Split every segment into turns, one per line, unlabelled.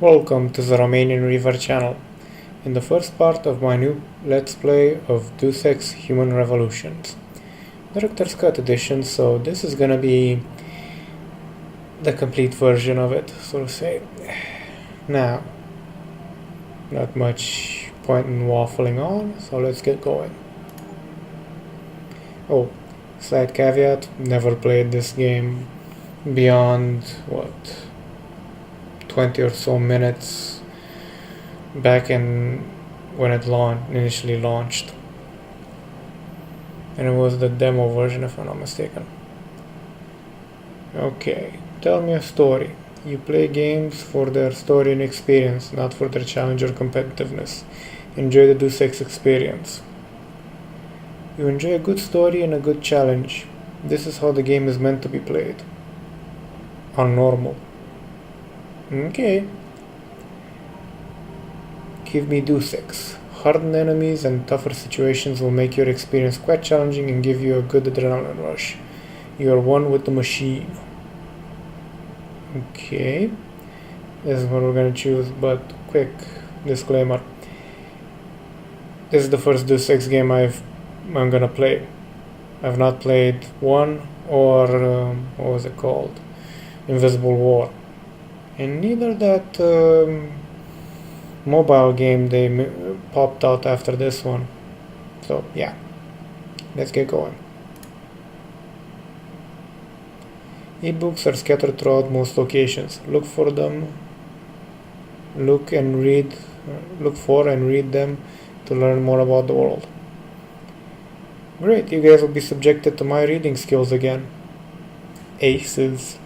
Welcome to the Romanian River channel. In the first part of my new Let's Play of Deus Ex Human Revolutions. Director's Cut edition, so this is gonna be the complete version of it, so to say. Now, not much point in waffling on, so let's get going. Oh, slight caveat, never played this game beyond, 20 or so minutes back in when it initially launched. And it was the demo version if I'm not mistaken. Okay, tell me a story. You play games for their story and experience, not for their challenge or competitiveness. Enjoy the Deus Ex experience. You enjoy a good story and a good challenge. This is how the game is meant to be played. On normal. Okay. Give me Deus Ex. Hardened enemies and tougher situations will make your experience quite challenging and give you a good adrenaline rush. You are one with the machine. Okay. This is what we're gonna choose, but quick disclaimer. This is the first Deus Ex game I'm gonna play. I've not played 1 or what was it called? Invisible War. And neither that mobile game they popped out after this one. So yeah, let's get going. Ebooks are scattered throughout most locations. Look for them. Look for and read them to learn more about the world. Great, you guys will be subjected to my reading skills again. Aces.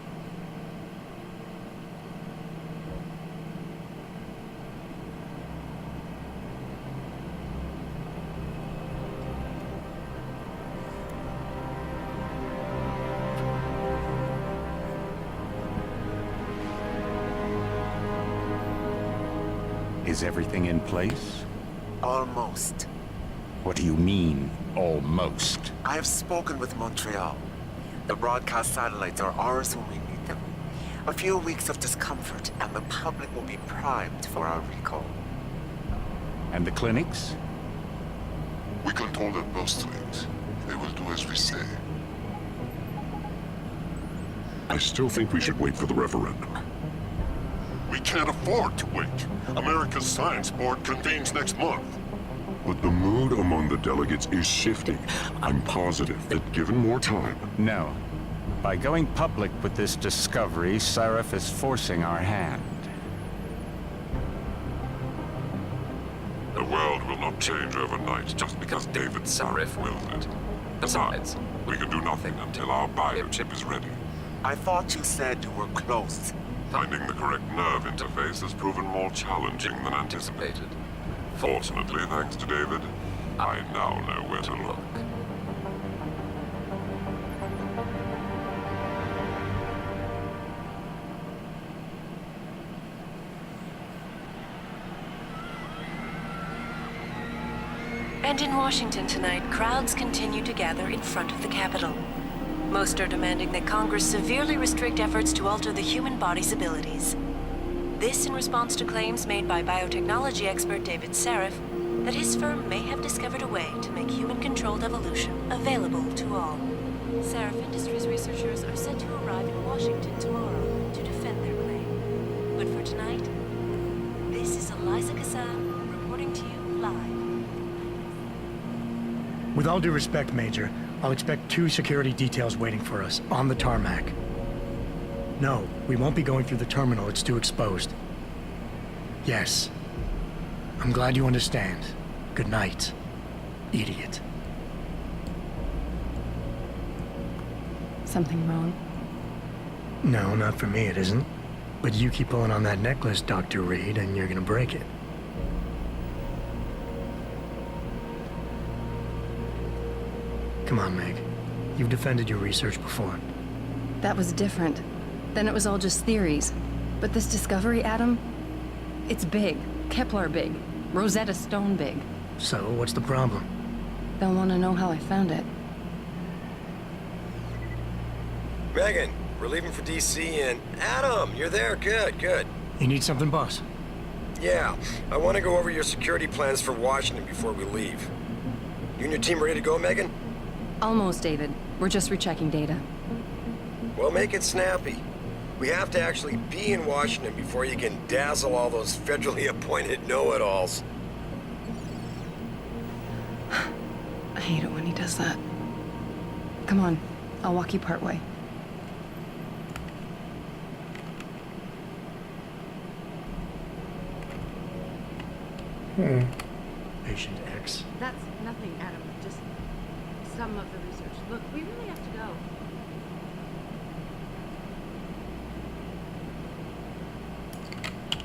Is everything in place?
Almost.
What do you mean, almost?
I have spoken with Montreal. The broadcast satellites are ours when we need them. A few weeks of discomfort, and the public will be primed for our recall.
And the clinics?
We control their purse strings. They will do as we say.
I still think we should wait for the referendum.
We can't afford to wait. America's Science Board convenes next month.
But the mood among the delegates is shifting. I'm positive that given more time...
No. By going public with this discovery, Sarif is forcing our hand.
The world will not change overnight just because David Sarif willed it. Besides, we can do nothing until our biochip is ready.
I thought you said you were close.
Finding the correct nerve interface has proven more challenging than anticipated. Fortunately, thanks to David, I now know where to look.
And in Washington tonight, crowds continue to gather in front of the Capitol. Most are demanding that Congress severely restrict efforts to alter the human body's abilities. This in response to claims made by biotechnology expert David Sarif that his firm may have discovered a way to make human-controlled evolution available to all. Sarif Industries researchers are set to arrive in Washington tomorrow to defend their claim. But for tonight, this is Eliza Kassan reporting to you live.
With all due respect, Major, I'll expect 2 security details waiting for us, on the tarmac. No, we won't be going through the terminal, it's too exposed. Yes. I'm glad you understand. Good night, idiot.
Something wrong?
No, not for me it isn't. But you keep pulling on that necklace, Dr. Reed, and you're gonna break it. Come on, Meg. You've defended your research before.
That was different. Then it was all just theories. But this discovery, Adam, it's big. Kepler big. Rosetta Stone big.
So, what's the problem?
They'll want to know how I found it.
Megan, we're leaving for DC and... Adam, you're there, good.
You need something, boss?
Yeah, I want to go over your security plans for Washington before we leave. You and your team ready to go, Megan?
Almost, David. We're just rechecking data.
Well, make it snappy. We have to actually be in Washington before you can dazzle all those federally appointed know-it-alls.
I hate it when he does that. Come on, I'll walk you part way.
Patient X.
That's nothing, Adam. Just some of the research. Look, we really have to go.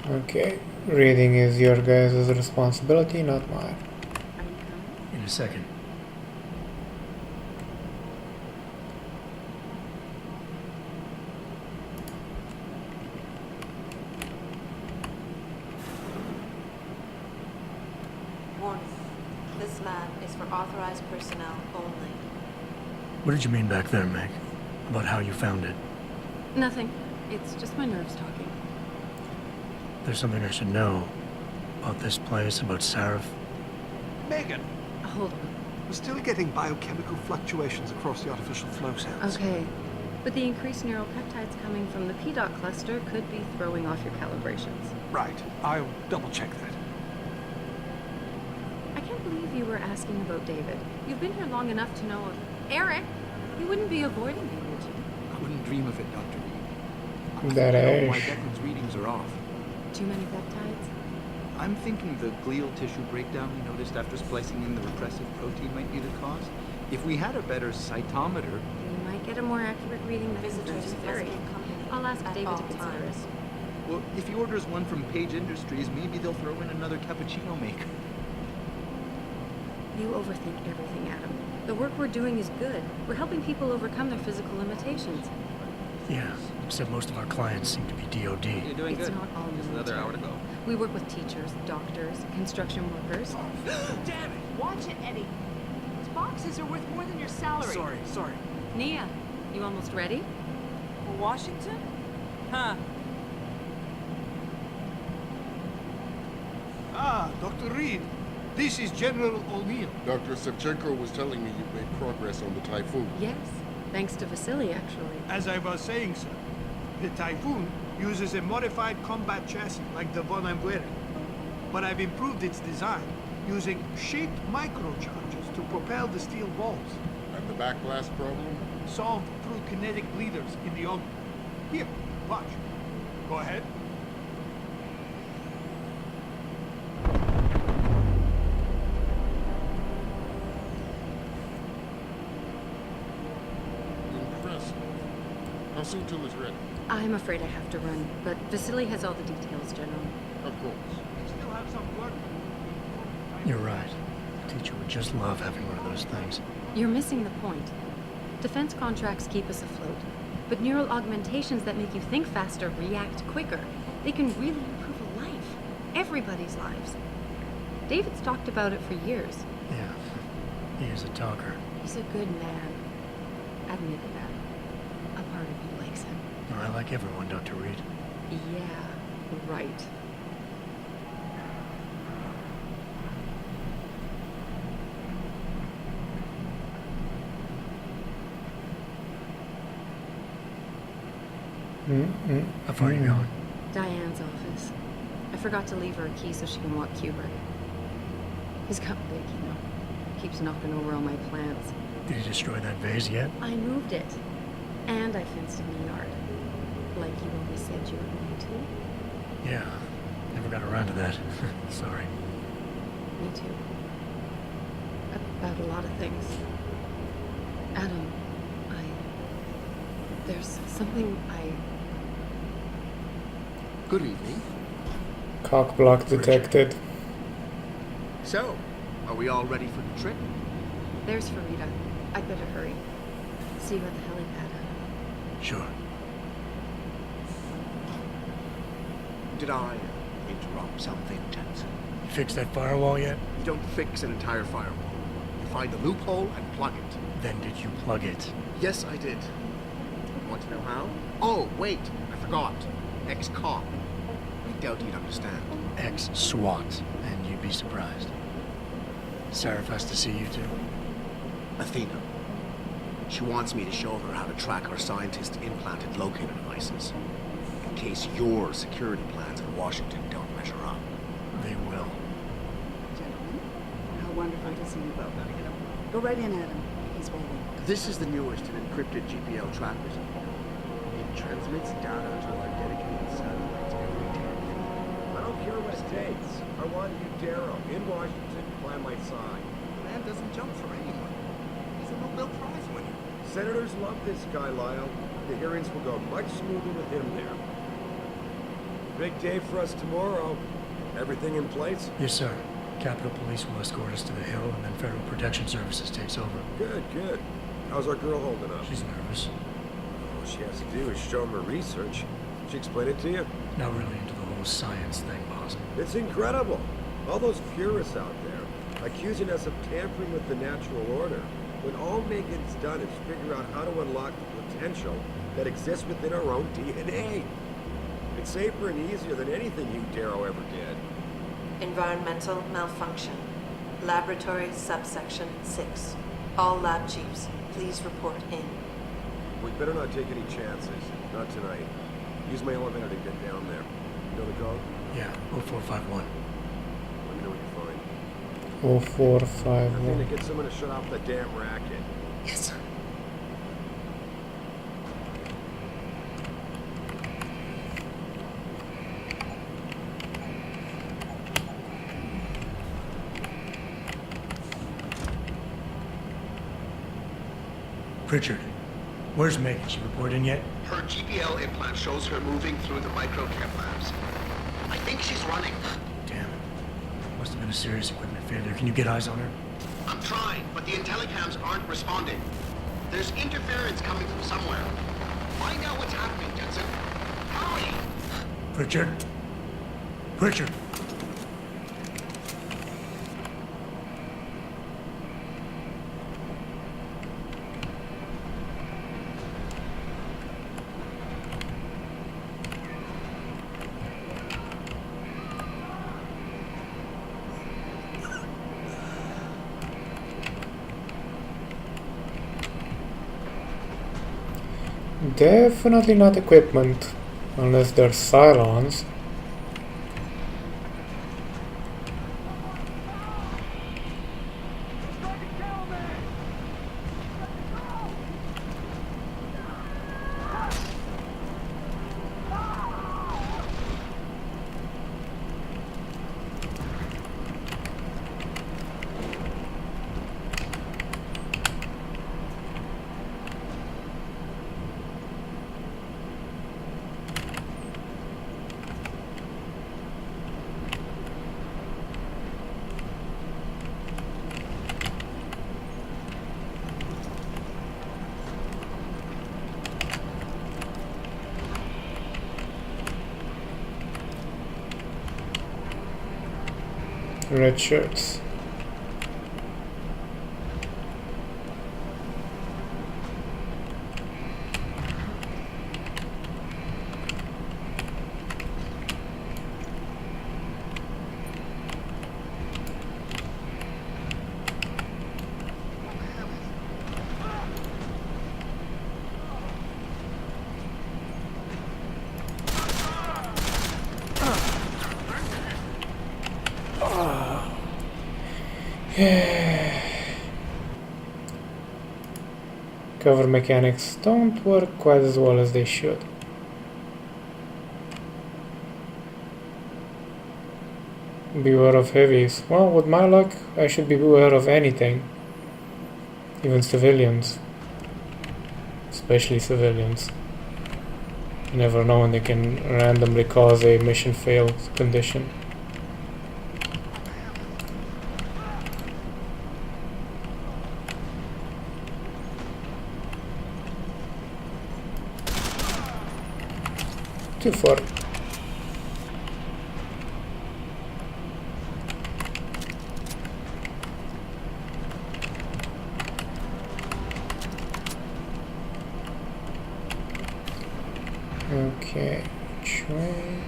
Okay, reading is your guys' responsibility, not mine.
Are you coming?
In a second.
Warning. This lab is for authorized personnel only.
What did you mean back there, Meg? About how you found it?
Nothing. It's just my nerves talking.
There's something I should know. About this place, about Sarif.
Megan,
Hold on.
we're still getting biochemical fluctuations across the artificial flow cells.
Okay. But the increased neural peptides coming from the PDOT cluster could be throwing off your calibrations.
Right. I'll double check that.
I can't believe you were asking about David. You've been here long enough to know of Eric. You wouldn't be avoiding me, would you?
I wouldn't dream of it, Dr. Reed.
That
I don't know why
is.
Declan's readings are off.
Too many peptides?
I'm thinking the glial tissue breakdown we noticed after splicing in the repressive protein might be the cause. If we had a better cytometer...
You might get a more accurate reading that
Visitors
confirms your
must
theory.
be accompanied
I'll ask
at
David
all
to consider it.
times.
Well, if he orders one from Page Industries, maybe they'll throw in another cappuccino maker.
You overthink everything, Adam. The work we're doing is good. We're helping people overcome their physical limitations.
Yeah, except most of our clients seem to be DOD.
You're doing
It's
good.
not all
Just another hour to go.
We work with teachers, doctors, construction workers.
Damn it!
Watch it, Eddie. These boxes are worth more than your salary.
Sorry.
Nia, you almost ready?
For Washington? Huh.
Ah, Dr. Reed. This is General O'Neill.
Dr. Sevchenko was telling me you've made progress on the Typhoon.
Yes. Thanks to Vasily, actually.
As I was saying, sir, the Typhoon uses a modified combat chassis like the one I'm wearing. But I've improved its design using shaped microcharges to propel the steel balls.
And the backblast problem?
Solved through kinetic bleeders in the oven. Here, watch. Go ahead.
Impressive. How soon till it's ready?
I'm afraid I have to run, but Vasily has all the details, General.
Of course.
Still have some work.
You're right. The teacher would just love having one of those things.
You're missing the point. Defense contracts keep us afloat, but neural augmentations that make you think faster react quicker. They can really improve a life. Everybody's lives. David's talked about it for years.
Yeah, he is a talker.
He's a good man. Admit it, Adam. A part of you likes him.
I like everyone, Dr. Reed.
Yeah, right.
How far are you going?
Diane's office. I forgot to leave her a key so she can walk Kubrick. He's got big, you know. Keeps knocking over all my plants.
Did you destroy that vase yet?
I moved it. And I fenced in the yard. Like you always said you were going to.
Yeah, never got around to that. Sorry.
Me too. About a lot of things. Adam, there's something
Good evening.
Cock block detected.
So, are we all ready for the trip?
There's Farida. I'd better hurry. See you at the helipad, Adam.
Sure.
Did I interrupt something, Jensen?
You fixed that firewall yet?
You don't fix an entire firewall. You find the loophole and plug it.
Then did you plug it?
Yes, I did. Want to know how? Oh, wait, I forgot. Ex-cop.
doubt you'd understand.
Ex-SWAT, and you'd be surprised. Sarah has to see you too.
Athena. She wants me to show her how to track our scientist-implanted locator devices. In case your security plans in Washington don't measure up.
They will.
Gentlemen, how wonderful to see you both. Go right in, Adam. He's waiting.
This is the newest and encrypted GPL trackers. It transmits data to our dedicated satellites every 10 feet.
I don't care what it takes. I want you, Darrow, in Washington, by my side.
The man doesn't jump for anyone. He's a Nobel Prize winner.
Senators love this guy, Lyle. The hearings will go much smoother with him there. Big day for us tomorrow. Everything in place?
Yes, sir. Capitol Police will escort us to the Hill, and then Federal Protection Services takes over.
Good, good. How's our girl holding up?
She's nervous.
All she has to do is show him her research. She explain it to you?
Not really into the whole science thing, boss.
It's incredible. All those purists out there accusing us of tampering with the natural order, when all Megan's done is figure out how to unlock the potential that exists within our own DNA. It's safer and easier than anything you, Darrow, ever did.
Environmental malfunction. Laboratory subsection 6. All lab chiefs, please report in.
We better not take any chances. Not tonight. Use my elevator to get down there. You know the code?
Yeah, 0451.
Let me know what you find.
0451.
I think to get someone to shut off the damn racket.
Yes, sir.
Pritchard, where's Megan? She report in yet?
Her GPL implant shows her moving through the microchem labs. I think she's running.
Damn it. Must have been a serious equipment failure. Can you get eyes on her?
I'm trying, but the intellicams aren't responding. There's interference coming from somewhere. Find out what's happening, Jensen. Hurry!
Pritchard? Pritchard!
Definitely not equipment, unless they're Cylons. Red shirts. Cover mechanics don't work quite as well as they should. Beware of heavies. Well, with my luck, I should be beware of anything. Even civilians. Especially civilians. You never know when they can randomly cause a mission failed condition. Too far. Okay, train.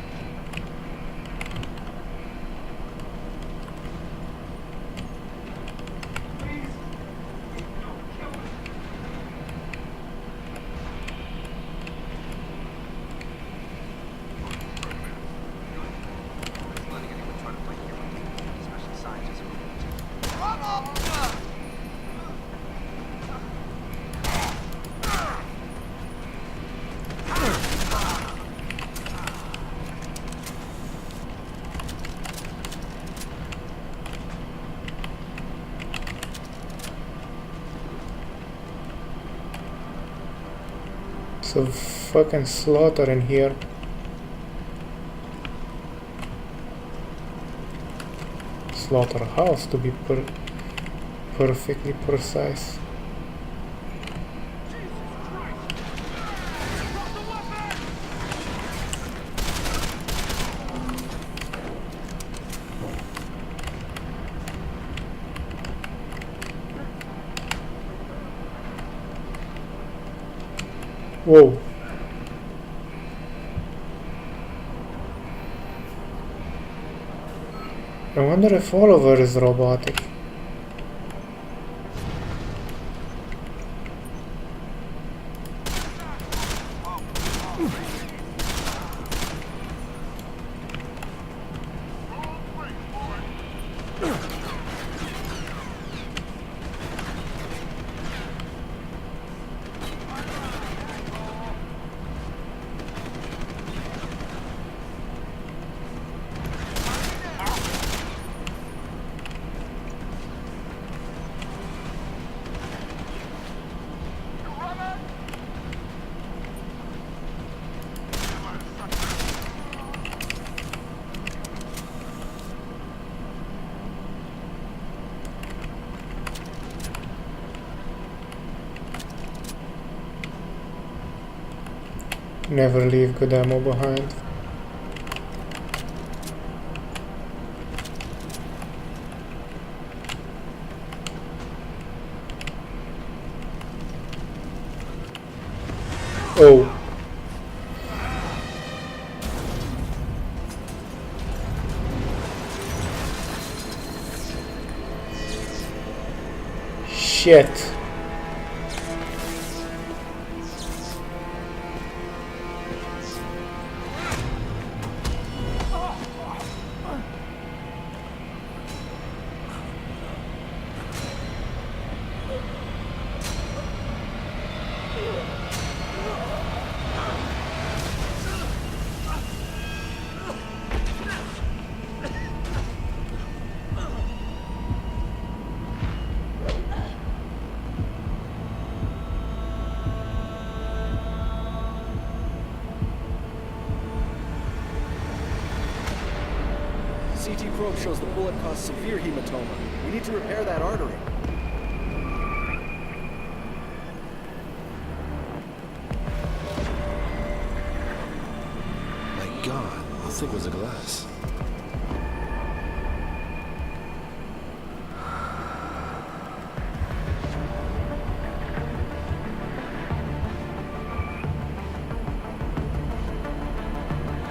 So fucking slaughter in here. Slaughterhouse to be perfectly precise. Whoa. I wonder if Oliver is robotic. Never leave good ammo behind. Oh. Shit.
CT probe shows the bullet caused severe hematoma. We need to repair that artery.
My God, how thick was the glass?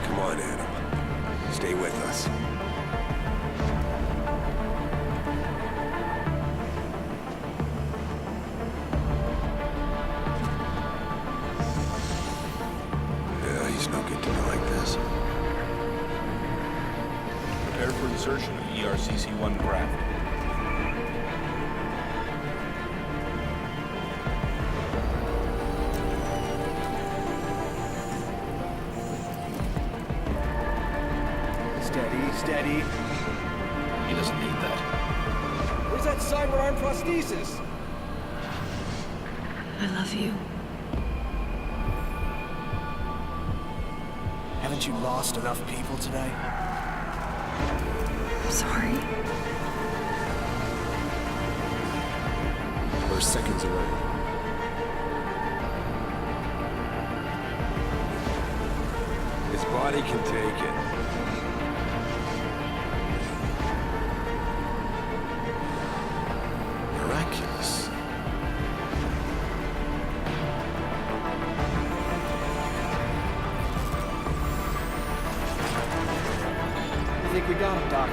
Come on, Adam. Stay with us. He's no good to me like this.
Prepare for insertion of ERCC-1 graft.
Steady, steady.
He doesn't need that.
Where's that cyber arm prosthesis?
I love you.
Haven't you lost enough people today?
I'm sorry.
We're seconds away.
His body can take it.
Miraculous.
I think we got him, Doc.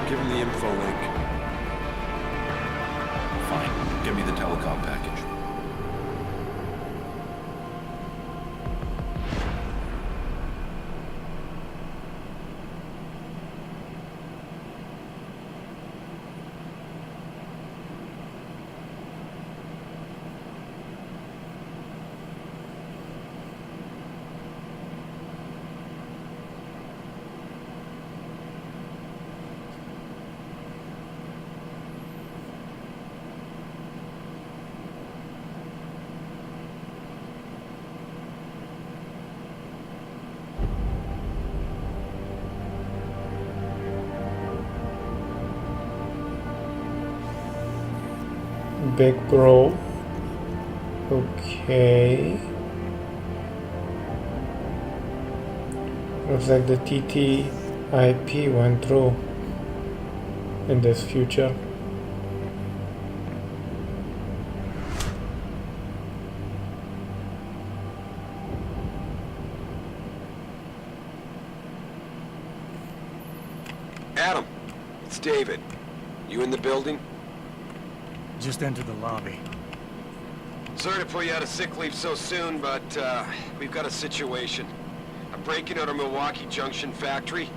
Give him the info link.
Fine. Give me the telecom package.
Big bro. Okay. Looks like the TTIP went through in this future.
Adam, it's David. You in the building?
Just entered the lobby.
Sorry to pull you out of sick leave so soon, but we've got a situation. I'm breaking out of Milwaukee Junction factory.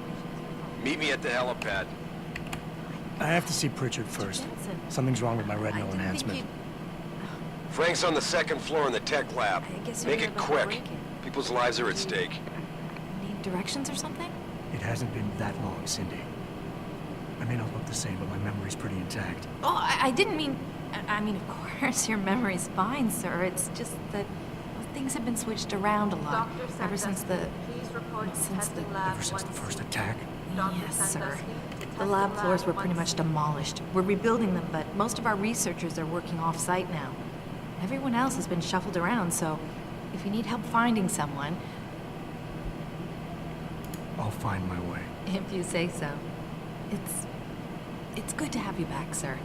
Meet me at the helipad.
I have to see Pritchard first. Something's wrong with my retinal enhancement.
Frank's on the second floor in the tech lab.
guess
Make
you're
it
about
quick.
break-in.
People's lives are at stake.
Need directions or something?
It hasn't been that long, Cindy. I may not look the same, but my memory's pretty intact.
Oh, I didn't mean... I mean, of course, your memory's fine, sir. It's just that things have been switched around a lot ever since the...
Ever since the first attack?
Yes, sir. The lab floors were pretty much demolished. We're rebuilding them, but most of our researchers are working off-site now. Everyone else has been shuffled around, so if you need help finding someone...
I'll find my way.
If you say so. It's good to have you back, sir.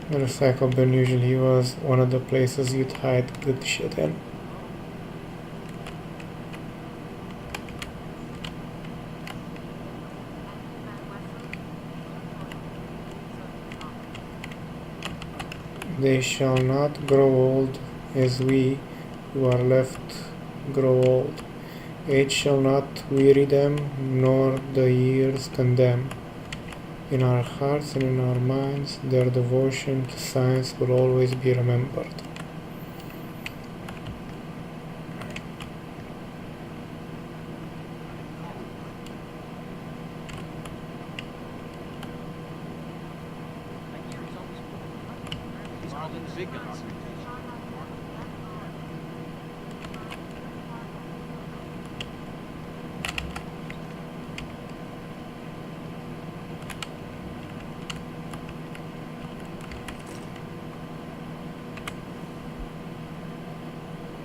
The recycle bin usually was one of the places you'd hide good shit in. They shall not grow old as we who are left grow old. Age shall not weary them, nor the years condemn. In our hearts and in our minds, their devotion to science will always be remembered.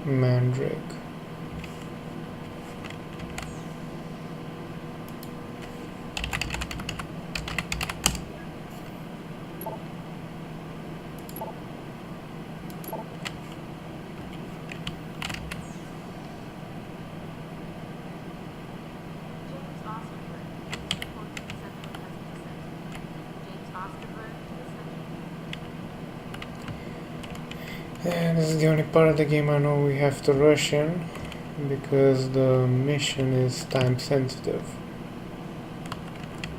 Mandrake. And this is the only part of the game I know we have to rush in, because the mission is time sensitive.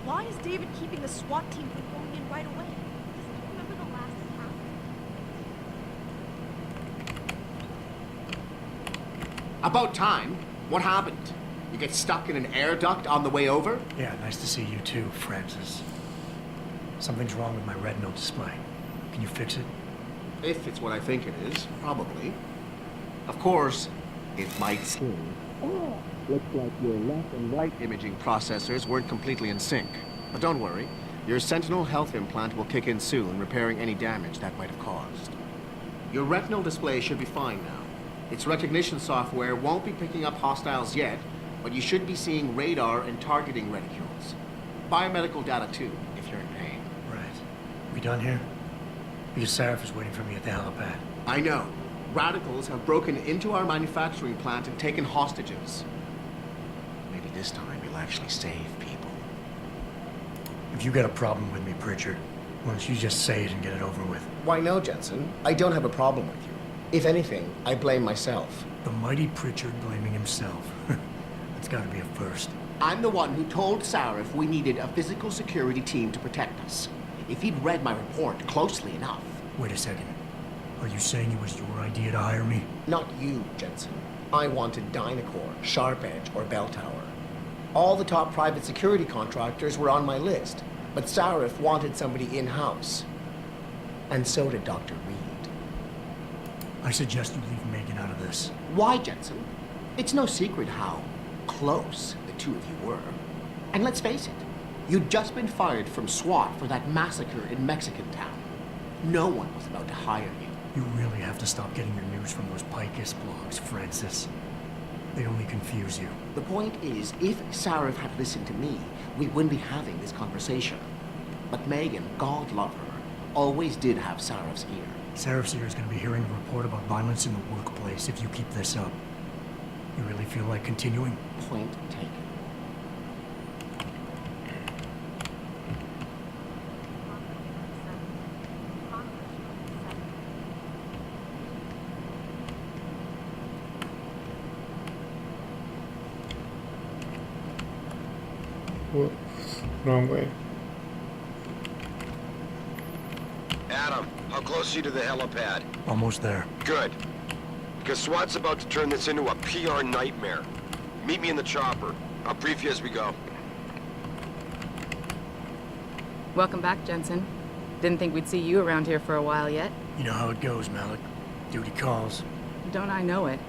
Why is David keeping the SWAT team from going in right away? Doesn't he remember the last attack?
About time. What happened? You get stuck in an air duct on the way over?
Yeah, nice to see you too, Francis. Something's wrong with my retinal display. Can you fix it?
If it's what I think it is, probably. Of course, it might seem. Looks like your left and right imaging processors weren't completely in sync. But don't worry, your Sentinel health implant will kick in soon, repairing any damage that might have caused. Your retinal display should be fine now. Its recognition software won't be picking up hostiles yet, but you should be seeing radar and targeting reticules. Biomedical data too, if you're in pain.
Right. We done here? Because Sarif is waiting for me at the helipad.
I know. Radicals have broken into our manufacturing plant and taken hostages. Maybe this time you'll actually save people.
If you got a problem with me, Pritchard, why don't you just say it and get it over with?
Why no, Jensen? I don't have a problem with you. If anything, I blame myself.
The mighty Pritchard blaming himself. That's gotta be a first.
I'm the one who told Sarif we needed a physical security team to protect us. If he'd read my report closely enough.
Wait a second. Are you saying it was your idea to hire me?
Not you, Jensen. I wanted Dynacore, Sharp Edge, or Bell Tower. All the top private security contractors were on my list, but Sarif wanted somebody in-house. And so did Dr. Reed.
I suggest you leave Megan out of this.
Why, Jensen? It's no secret how close the two of you were. And let's face it, You'd just been fired from SWAT for that massacre in Mexican town. No one was about to hire you.
You really have to stop getting your news from those Picus blogs, Francis. They only confuse you.
The point is, if Sarah had listened to me, we wouldn't be having this conversation. But Megan, God love her, always did have Sarah's ear.
Sarah's ear is going to be hearing a report about violence in the workplace if you keep this up. You really feel like continuing?
Point taken.
Whoops, wrong way.
Adam, how close are you to the helipad?
Almost there.
Good. Because SWAT's about to turn this into a PR nightmare. Meet me in the chopper. I'll brief you as we go.
Welcome back, Jensen. Didn't think we'd see you around here for a while yet.
You know how it goes, Malik. Duty calls.
Don't I know it?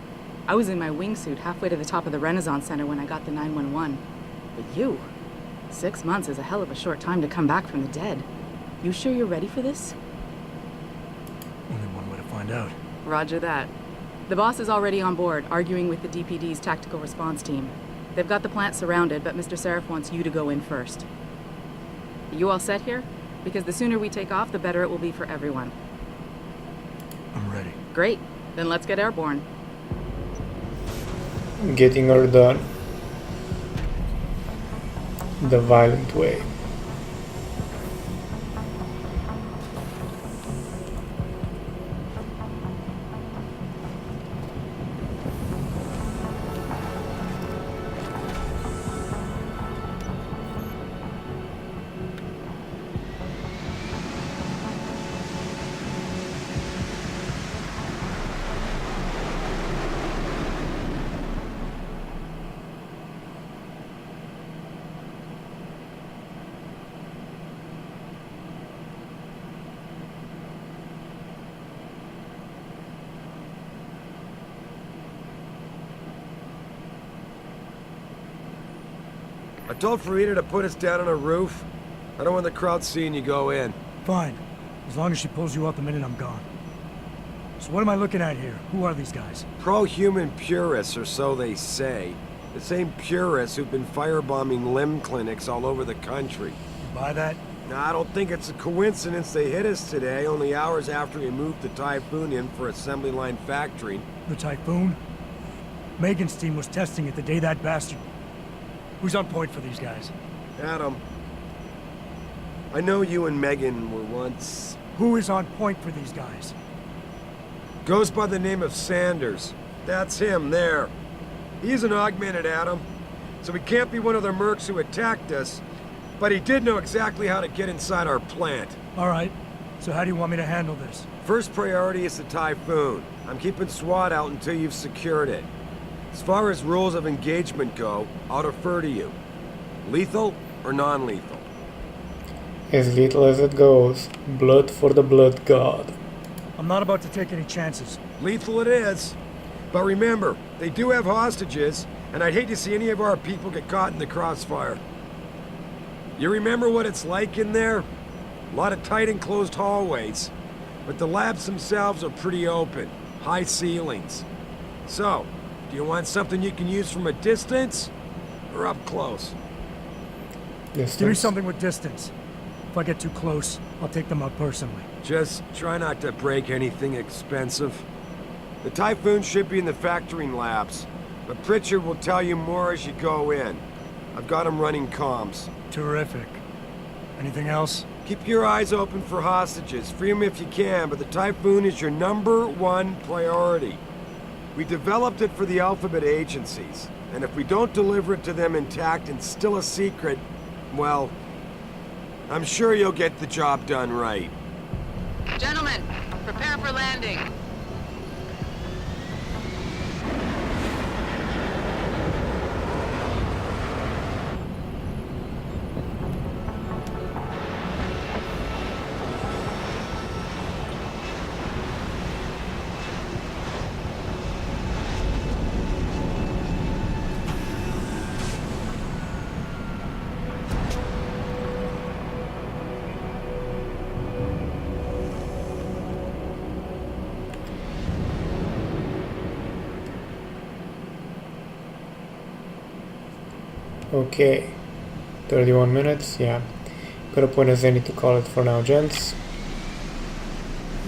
I was in my wingsuit halfway to the top of the Renaissance Center when I got the 911. But you... 6 months is a hell of a short time to come back from the dead. You sure you're ready for this?
Only one way to find out.
Roger that. The boss is already on board, arguing with the DPD's tactical response team. They've got the plant surrounded, but Mr. Seraph wants you to go in first. You all set here? Because the sooner we take off, the better it will be for everyone.
I'm ready.
Great. Then let's get airborne.
Getting her done. The violent way.
I told Farida to put us down on a roof. I don't want the crowd seeing you go in.
Fine. As long as she pulls you out the minute I'm gone. So what am I looking at here? Who are these guys?
Pro-human purists, or so they say. The same purists who've been firebombing limb clinics all over the country.
You buy that?
Nah, I don't think it's a coincidence they hit us today, only hours after we moved the Typhoon in for assembly line factory.
The Typhoon? Megan's team was testing it the day that bastard... Who's on point for these guys?
Adam. I know you and Megan were once...
Who is on point for these guys?
Goes by the name of Sanders. That's him, there. He's an augmented Adam, so he can't be one of the mercs who attacked us, but he did know exactly how to get inside our plant.
All right. So how do you want me to handle this?
First priority is the Typhoon. I'm keeping SWAT out until you've secured it. As far as rules of engagement go, I'll defer to you. Lethal or non-lethal?
As little as it goes. Blood for the blood god.
I'm not about to take any chances.
Lethal it is. But remember, they do have hostages, and I'd hate to see any of our people get caught in the crossfire. You remember what it's like in there? A lot of tight enclosed hallways. But the labs themselves are pretty open. High ceilings. So, do you want something you can use from a distance, or up close?
Distance.
Give me something with distance. If I get too close, I'll take them out personally.
Just try not to break anything expensive. The Typhoon should be in the factoring labs, but Pritchard will tell you more as you go in. I've got him running comms.
Terrific. Anything else?
Keep your eyes open for hostages. Free them if you can, but the Typhoon is your #1 priority. We developed it for the Alphabet agencies, and if we don't deliver it to them intact and still a secret, well, I'm sure you'll get the job done right.
Gentlemen, prepare for landing.
Okay, 31 minutes, yeah. Got a point as I need to call it for now, gents.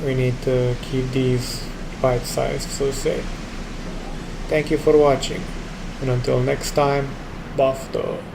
We need to keep these bite-sized, so to say. Thank you for watching, and until next time, Bafto.